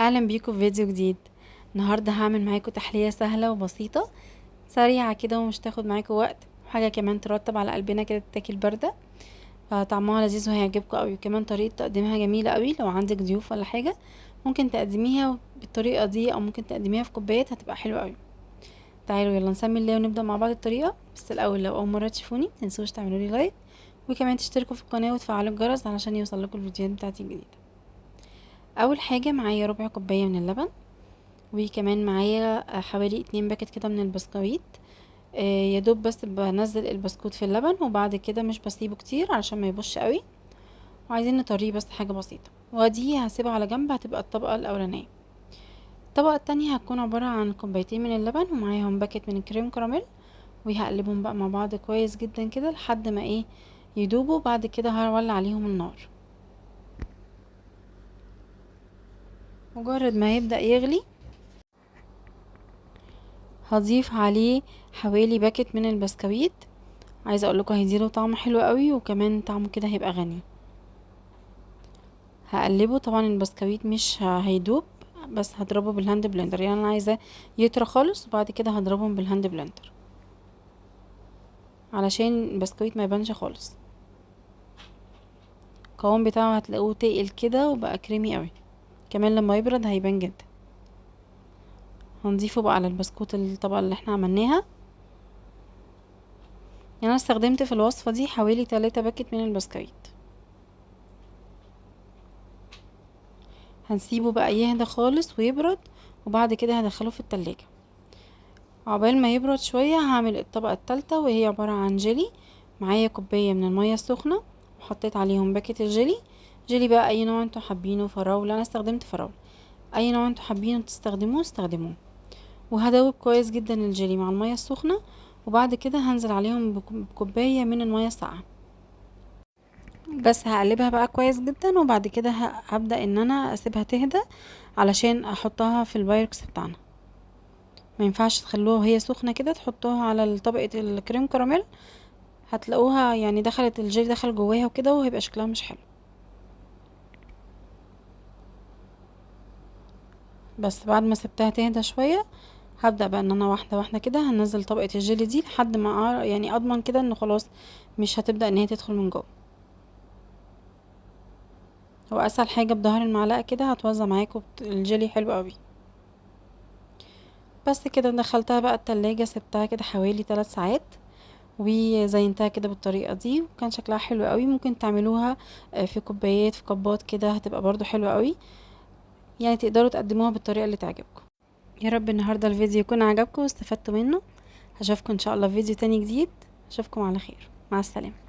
اهلا بيكم في فيديو جديد. النهارده هعمل معاكم تحليه سهله وبسيطه سريعه كده ومش تاخد معاكم وقت، وحاجه كمان ترطب على قلبنا كده تتاكل بارده. فطعمها لذيذ وهيعجبكم قوي، وكمان طريقه تقديمها جميله قوي. لو عندك ضيوف ولا حاجه ممكن تقدميها بالطريقه دي، او ممكن تقدميها في كوبايات هتبقى حلوه قوي. تعالوا يلا نسمي الله ونبدا مع بعض الطريقه. بس الاول لو اول مره تشوفوني متنسوش تعملوا لي لايك، وكمان تشتركوا في القناه وتفعلوا الجرس علشان يوصلكوا الفيديوهات بتاعتي الجديده. اول حاجه معايا ربع كوبايه من اللبن، وكمان معايا حوالي 2 باكت كده من البسكويت. يا دوب بس بنزل البسكوت في اللبن، وبعد كده مش بسيبه كتير علشان ما يبوظش قوي، وعايزين نطريه بس حاجه بسيطه. ودي هسيبها على جنب، هتبقى الطبقه الاولانيه. الطبقه التانية هتكون عباره عن كوبايتين من اللبن ومعاهم باكت من الكريم كراميل، وهقلبهم بقى مع بعض كويس جدا كده لحد ما يدوبوا. بعد كده هولع عليهم النار. مجرد ما يبدأ يغلي هضيف عليه حوالي باكت من البسكويت. عايزه اقول لكم هيديله طعم حلو قوي، وكمان طعمه كده هيبقى غني. هقلبه. طبعا البسكويت مش هيدوب، بس هضربه بالهاند بلندر، يعني انا عايزاه يطرى خالص، وبعد كده هضربهم بالهاند بلندر علشان البسكويت ما يبانش خالص. القوام بتاعه هتلاقوه تقل كده وبقى كريمي قوي، كمان لما يبرد هيبان جدا. هنضيفه بقى على البسكوت الطبقه اللي احنا عملناها. يعني انا استخدمت في الوصفه دي حوالي 3 باكت من البسكويت. هنسيبه بقى يهدى خالص ويبرد، وبعد كده هدخله في التلاجة. عقبال ما يبرد شوية هعمل الطبقة التالتة، وهي عبارة عن جيلي. معايا كوباية من المية السخنة، وحطيت عليهم باكت الجيلي. جيلي بقى اي نوع انتوا حابينه، فراولة، انا استخدمت فراولة. اي نوع انتوا حابينه تستخدموه استخدموه. وهدوب كويس جدا الجيلي مع المية السخنة، وبعد كده هنزل عليهم بكوباية من المية الساقعة. بس هقلبها بقى كويس جدا، وبعد كده هبدأ ان انا اسيبها تهدى علشان احطها في البايركس بتاعنا. ما ينفعش تخلوها وهي سخنة كده تحطوها على طبقة الكريم كراميل، هتلاقوها يعني دخلت الجيلي دخل جواها وكده، وهيبقى شكلها مش حلو. بس بعد ما سبتها تهدى شوية هبدأ بقى ان انا واحدة واحدة كده هنزل طبقة الجيلي دي لحد ما يعني اضمن كده انه خلاص مش هتبدأ ان هي تدخل من جوه. هو اسهل حاجة بظهر المعلقة كده هتوزع معاكم الجيلي حلو قوي. بس كده دخلتها بقى التلاجة، سبتها كده حوالي 3 ساعات، وزينتها كده بالطريقة دي، وكان شكلها حلو قوي. ممكن تعملوها في كوبايات، في كبات كده، هتبقى برضو حلوة قوي. يعني تقدروا تقدموها بالطريقة اللي تعجبكم. يا رب النهاردة الفيديو يكون عجبكم واستفدتوا منه. هشوفكم ان شاء الله في فيديو تاني جديد. اشوفكم على خير، مع السلامة.